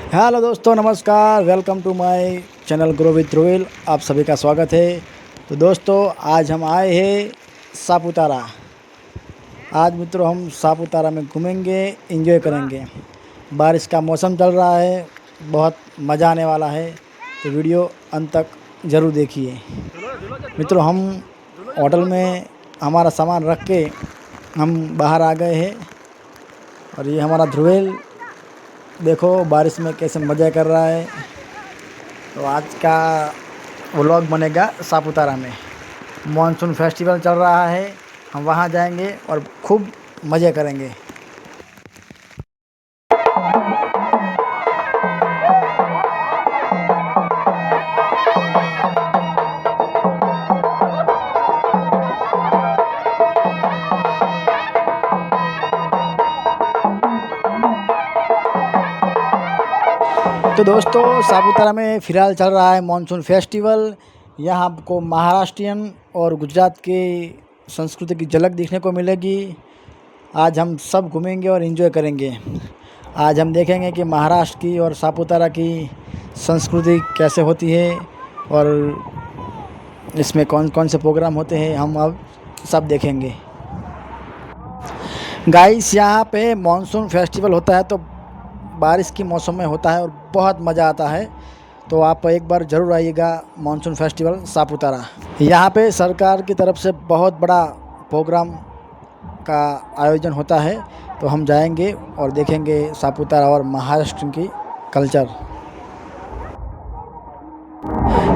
Hello दोस्तों, नमस्कार। Welcome to my channel grow with Royal. आप सभी का स्वागत है। तो दोस्तों, आज हम आए हैं सापुतारा। आज मित्रों हम सापुतारा में घूमेंगे, एंजॉय करेंगे। बारिश का मौसम चल रहा है, बहुत मज़ा आने वाला है। तो वीडियो अंत तक ज़रूर देखिए। मित्रों, हम होटल में हमारा सामान रख के हम बाहर आ गए हैं। और ये हमारा ध्रुवेल देखो बारिश में कैसे मज़ा कर रहा है। तो आज का व्लॉग बनेगा सापुतारा में। मॉनसून फेस्टिवल चल रहा है, हम वहाँ जाएंगे और खूब मज़े करेंगे। तो दोस्तों, सापुतारा में फ़िलहाल चल रहा है मॉनसून फेस्टिवल। यहाँ आपको महाराष्ट्रियन और गुजरात के संस्कृति की झलक देखने को मिलेगी। आज हम सब घूमेंगे और एंजॉय करेंगे। आज हम देखेंगे कि महाराष्ट्र की और सापुतारा की संस्कृति कैसे होती है और इसमें कौन कौन से प्रोग्राम होते हैं, हम अब सब देखेंगे। गाइस, यहाँ पे मॉनसून फेस्टिवल होता है तो बारिश की मौसम में होता है और बहुत मज़ा आता है। तो आप एक बार ज़रूर आइएगा मॉनसून फेस्टिवल सापुतारा। यहाँ पे सरकार की तरफ से बहुत बड़ा प्रोग्राम का आयोजन होता है। तो हम जाएंगे और देखेंगे सापुतारा और महाराष्ट्र की कल्चर।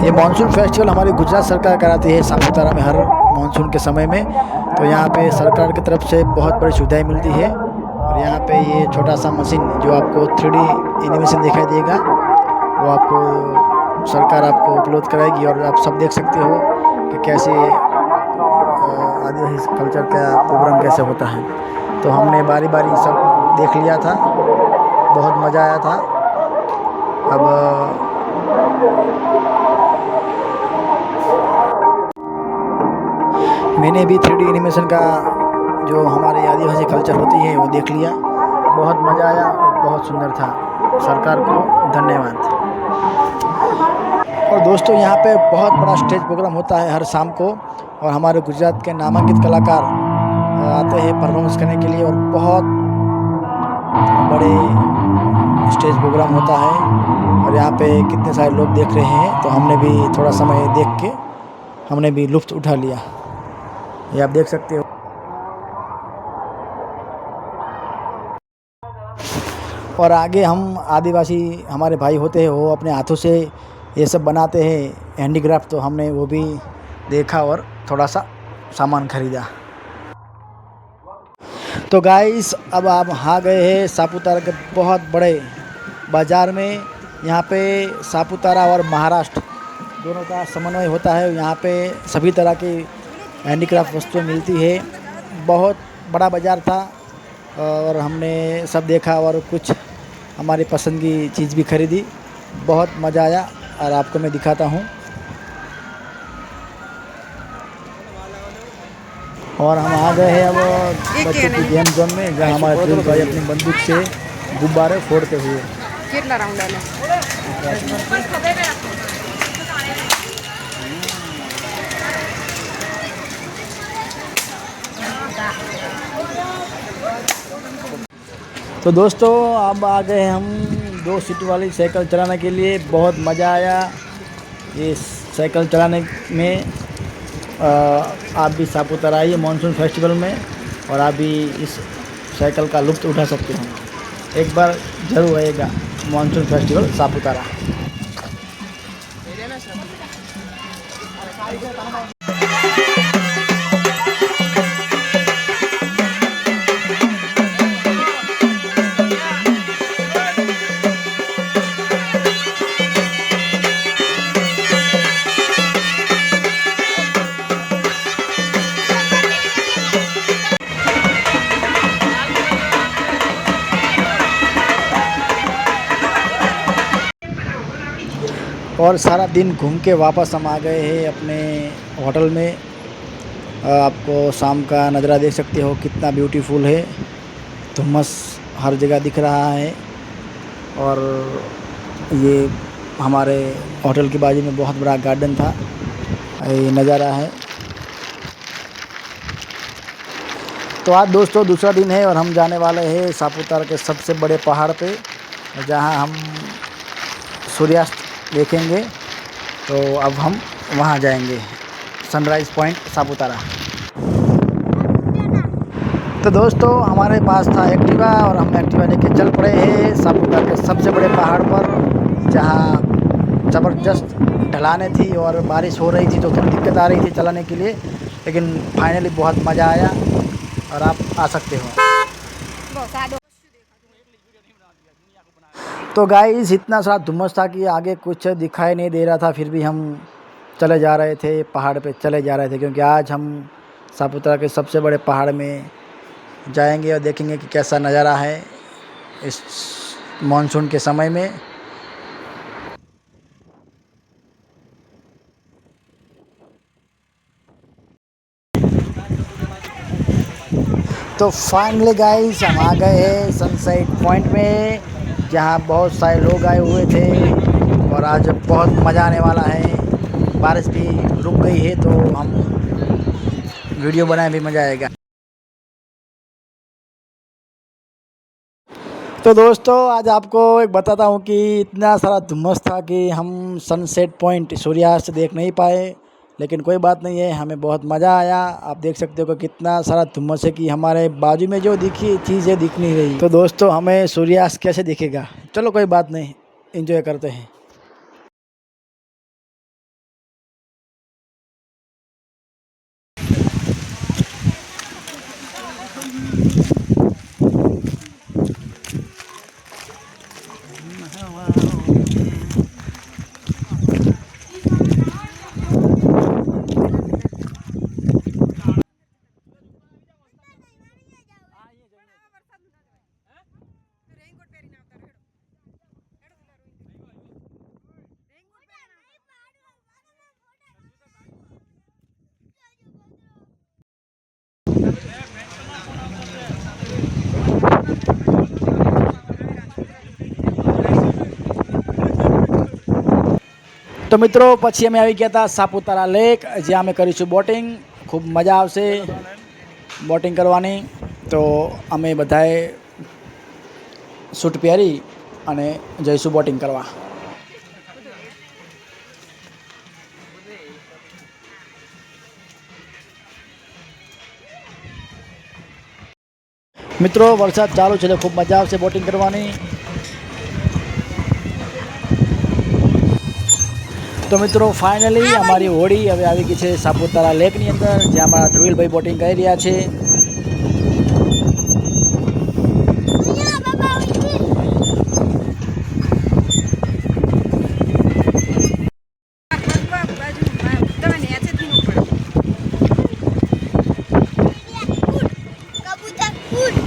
ये मॉनसून फेस्टिवल हमारी गुजरात सरकार कराती है सापुतारा में हर मॉनसून के समय में। तो यहाँ पे सरकार की तरफ से बहुत बड़ी सुविधाएं मिलती है। और यहाँ पे ये छोटा सा मशीन जो आपको 3D एनिमेशन दिखाई देगा, वो आपको सरकार आपको उपलब्ध कराएगी और आप सब देख सकते हो कि कैसे आदिवासी कल्चर का प्रोग्राम कैसे होता है। तो हमने बारी बारी सब देख लिया था, बहुत मज़ा आया था। अब मैंने भी 3D एनिमेशन का जो हमारे आदिवासी कल्चर होती है वो देख लिया। बहुत मज़ा आया और बहुत सुंदर था। सरकार को धन्यवाद। और दोस्तों, यहाँ पे बहुत बड़ा स्टेज प्रोग्राम होता है हर शाम को। और हमारे गुजरात के नामांकित कलाकार आते हैं परफॉर्मेंस करने के लिए और बहुत बड़े स्टेज प्रोग्राम होता है। और यहाँ पे कितने सारे लोग देख रहे हैं, तो हमने भी थोड़ा समय देख के हमने भी लुत्फ़ उठा लिया। ये आप देख सकते हो। और आगे हम आदिवासी हमारे भाई होते हैं, वो अपने हाथों से ये सब बनाते हैं हैंडीक्राफ्ट। तो हमने वो भी देखा और थोड़ा सा सामान ख़रीदा। तो गाइस, अब आप आ गए हैं सापुतारा के बहुत बड़े बाज़ार में। यहाँ पे सापुतारा और महाराष्ट्र दोनों का समन्वय होता है। यहाँ पे सभी तरह की हैंडीक्राफ्ट वस्तुएं मिलती है। बहुत बड़ा बाज़ार था और हमने सब देखा और कुछ हमारी पसंद की चीज़ भी खरीदी। बहुत मज़ा आया और आपको मैं दिखाता हूँ। और हम आ गए हैं अब बच्चों की गेम जोन में, जहाँ हमारे ध्रुव भाई अपनी बंदूक से गुब्बारे फोड़ते हुए। तो दोस्तों, अब आ गए हम 2 सीट वाली साइकिल चलाने के लिए। बहुत मज़ा आया ये साइकिल चलाने में। आप भी सापुतारा आइए मॉनसून फेस्टिवल में और आप भी इस साइकिल का लुत्फ़ उठा सकते हो। एक बार ज़रूर आइएगा मॉनसून फेस्टिवल सापुतारा। और सारा दिन घूम के वापस हम आ गए हैं अपने होटल में। आपको शाम का नज़ारा देख सकते हो, कितना ब्यूटीफुल है। धुम्मस हर जगह दिख रहा है। और ये हमारे होटल के बाजू में बहुत बड़ा गार्डन था, ये नज़ारा है। तो आज दोस्तों दूसरा दिन है और हम जाने वाले हैं सापुतारा के सबसे बड़े पहाड़ पे, जहां हम सूर्यास्त देखेंगे। तो अब हम वहां जाएंगे, सनराइज़ पॉइंट सापुतारा। तो दोस्तों हमारे पास था एक्टिवा और हम एक्टिवा लेके चल पड़े हैं सापुतारा के सबसे बड़े पहाड़ पर, जहां ज़बरदस्त ढलानें थी और बारिश हो रही थी तो थोड़ी दिक्कत आ रही थी चलाने के लिए, लेकिन फाइनली बहुत मज़ा आया और आप आ सकते हो। तो गाइस इतना सारा धुम्मस था कि आगे कुछ दिखाई नहीं दे रहा था, फिर भी हम चले जा रहे थे, पहाड़ पे चले जा रहे थे, क्योंकि आज हम सापुतारा के सबसे बड़े पहाड़ में जाएंगे और देखेंगे कि कैसा नज़ारा है इस मानसून के समय में। तो फाइनली गाइस हम आ गए हैं सनसेट पॉइंट में, जहां बहुत सारे लोग आए हुए थे और आज बहुत मज़ा आने वाला है। बारिश भी रुक गई है तो हम वीडियो बनाए भी मज़ा आएगा। तो दोस्तों आज आपको एक बताता हूँ कि इतना सारा धुम्मस था कि हम सनसेट पॉइंट सूर्यास्त देख नहीं पाए, लेकिन कोई बात नहीं है, हमें बहुत मज़ा आया। आप देख सकते हो कि कितना सारा धुम्मस है कि हमारे बाजू में जो दिखी चीज़ें दिख नहीं रही। तो दोस्तों हमें सूर्यास्त कैसे दिखेगा, चलो कोई बात नहीं, एंजॉय करते हैं। तो मित्रों પછી અમે આવી ગયા હતા સાપુતારા લેક, જ્યાં અમે કરીશું બોટિંગ। ખૂબ મજા આવશે બોટિંગ કરવાની। તો અમે બધાએ સૂટ પહેરી અને જઈશું બોટિંગ કરવા। મિત્રો વરસાદ ચાલુ છે તો ખૂબ મજા આવશે બોટિંગ કરવાની। तो मित्रों फाइनली अमारी होड़ी हवे आवी गई है सापुतारा लेकनी अंदर, ज्यां हमारा ध्रुवीलभाई बोटिंग करी रह्या छे।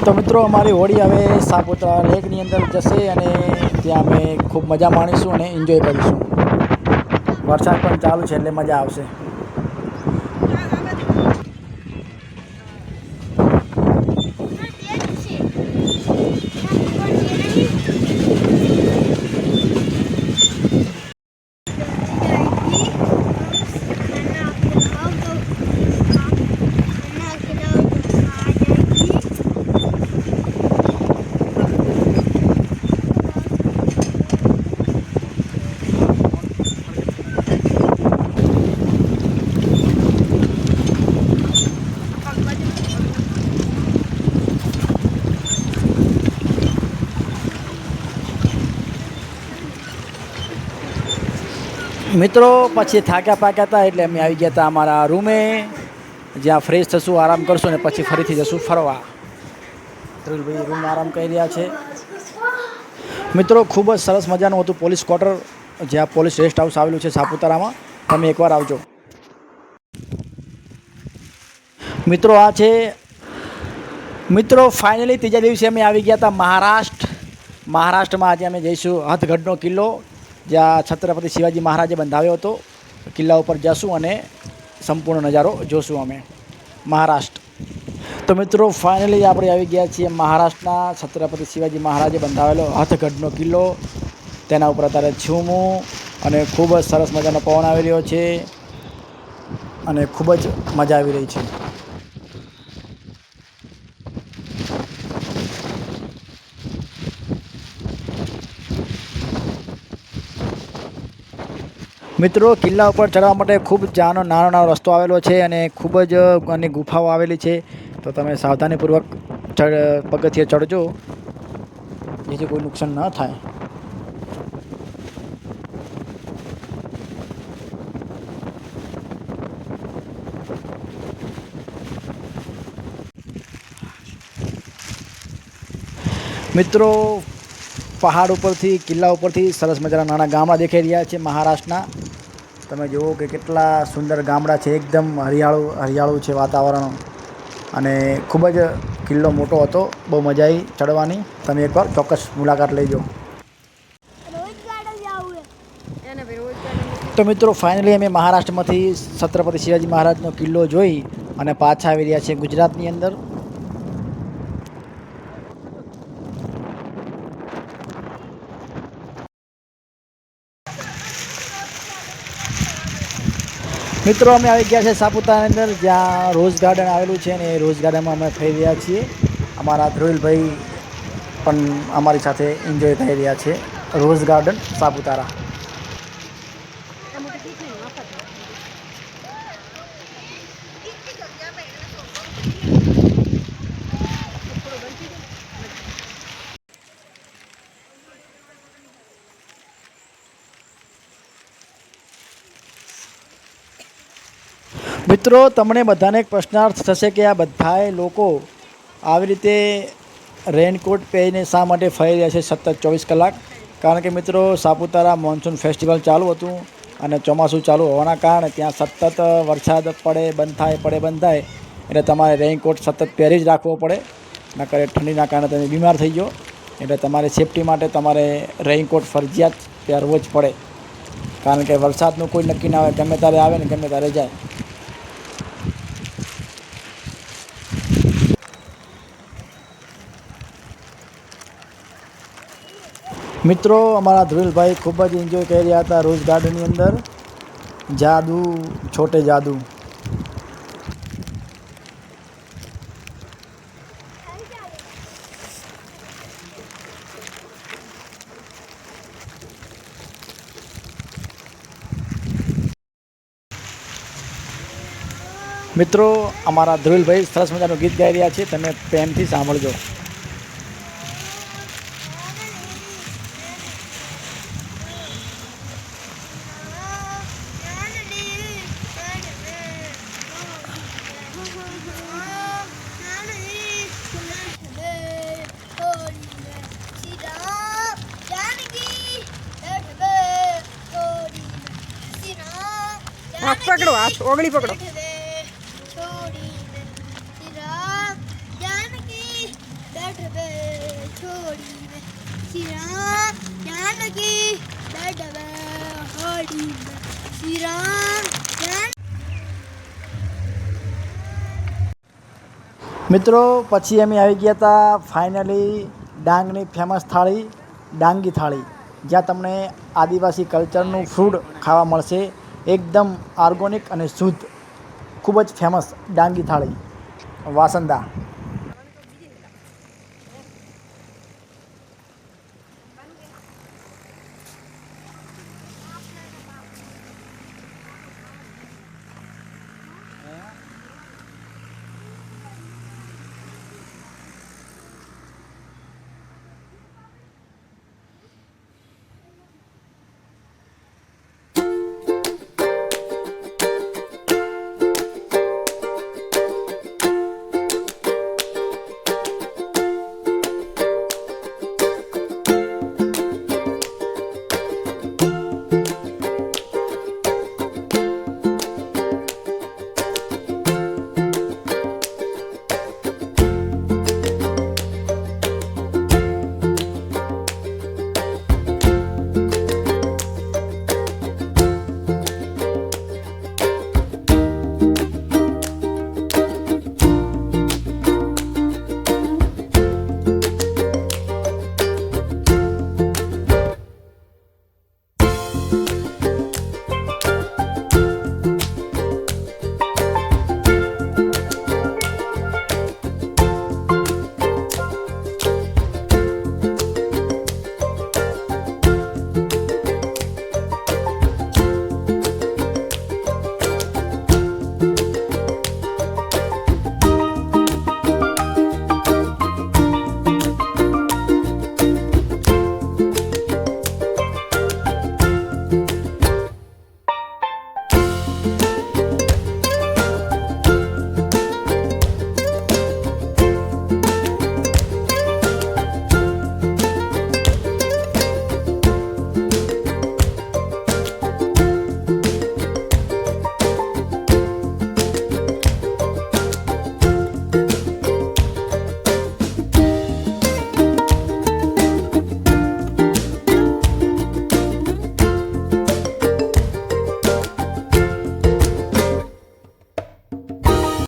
तो मित्रों अमारी होड़ी हवे सापुतारा लेकनी अंदर जशे अने त्यां अमे खूब मजा माणीशुं अने एन्जॉय करीशुं। वरसाद पण चालू छे એટલે મજા આવશે। मित्रों पछी थाक्या पाक्या था एटले अमे आई गया था अमारा रूमे, ज्यां फ्रेश थशुं, आराम करशुं ने पछी फरीथी जशुं फरवा। ધ્રુવીલભાઈ रूम आराम કરી રહ્યા છે। मित्रों खूब ज सरस मजानुं हतुं पोलीस क्वार्टर, ज्यां पोलीस रेस्ट हाउस आवेलुं छे सापुतारामां, तमे एकवार आवजो। मित्रों आ छे मित्रों फाइनली तीजा दिवसे अमे आवी गया था महाराष्ट्र में। आज अमे जईशुं हथगढ़नो किल्लो, ज्यां छत्रपति शिवाजी महाराजे बंधाव्यो हतो। किल्ला पर जशुं अने संपूर्ण नजारो जोशुं अमे महाराष्ट्र। તો મિત્રો ફાઇનલી આપણે આવી ગયા છીએ મહારાષ્ટ્રના છત્રપતિ શિવાજી મહારાજે બંધાવેલો હથગઢનો કિલ્લો. તેના ઉપર અત્યારે છું હું અને ખૂબ જ સરસ મજાનો પવન આવી રહ્યો છે અને ખૂબ જ મજા આવી રહી છે. મિત્રો કિલ્લા ઉપર ચડવા માટે ખૂબ નાનો રસ્તો આવેલો છે અને ખૂબ જ ઘણી ગુફાઓ આવેલી છે. તો તમે સાવધાનીપૂર્વક પગથિયે ચડજો જેથી કોઈ નુકસાન ન થાય. મિત્રો પહાડ ઉપરથી કિલ્લા ઉપરથી સરસ મજાના નાના ગામડા દેખાઈ રહ્યા છે મહારાષ્ટ્રના. તમે જુઓ કે કેટલા સુંદર ગામડા છે, એકદમ હરિયાળું છે વાતાવરણ અને ખૂબ જ કિલ્લો મોટો હતો. બહુ મજા આવી ચડવાની. તમે એકવાર ચોક્કસ મુલાકાત લેજો. તો મિત્રો ફાઇનલી અમે મહારાષ્ટ્રમાંથી છત્રપતિ શિવાજી મહારાજનો કિલ્લો જોઈ અને પાછા આવી રહ્યા છે ગુજરાતની અંદર. મિત્રો અમે આવી ગયા છે સાપુતારાની અંદર, જ્યાં રોઝ ગાર્ડન આવેલું છે અને એ રોઝ ગાર્ડનમાં અમે ફરી રહ્યા છીએ. અમારા ધ્રુવિલભાઈ પણ અમારી સાથે એન્જોય કરી રહ્યા છે રોઝ ગાર્ડન સાપુતારા. મિત્રો તમને બધાને એક પ્રશ્નાર્થ થશે કે આ બધાએ લોકો આવી રીતે રેનકોટ પહેરીને શા માટે ફરી રહ્યા છે સતત 24 કલાક? કારણ કે મિત્રો સાપુતારા મોન્સૂન ફેસ્ટિવલ ચાલુ હતું અને ચોમાસું ચાલુ હોવાના કારણે ત્યાં સતત વરસાદ પડે બંધ થાય પડે બંધ થાય, એટલે તમારે રેનકોટ સતત પહેરી જ રાખવો પડે, નકર ઠંડીના કારણે તમે બીમાર થઈ જાઓ. એટલે તમારી સેફટી માટે તમારે રેનકોટ ફરજિયાત પહેરવો જ પડે, કારણ કે વરસાદનું કોઈ નક્કી ના હોય, ગમે ત્યારે આવે ને ગમે ત્યારે જાય. મિત્રો અમારા ધ્રુવિલભાઈ ખૂબ જ એન્જોય કરી રહ્યા હતા રોઝ ગાર્ડનની અંદર. જાદુ છોટે જાદુ. મિત્રો અમારા ધ્રુવિલભાઈ સરસ મજાનું ગીત ગાઈ રહ્યા છે, તમે પ્રેમથી સાંભળજો. हाथ पकड़ो, हाथ ओगली पकड़ो. મિત્રો પછી અમે આવી ગયા હતા ફાઇનલી ડાંગની ફેમસ થાળી ડાંગી થાળી, જ્યાં તમને આદિવાસી કલ્ચરનું ફૂડ ખાવા મળશે, એકદમ ઓર્ગોનિક અને શુદ્ધ. ખૂબ જ ફેમસ ડાંગી થાળી વાસંદા.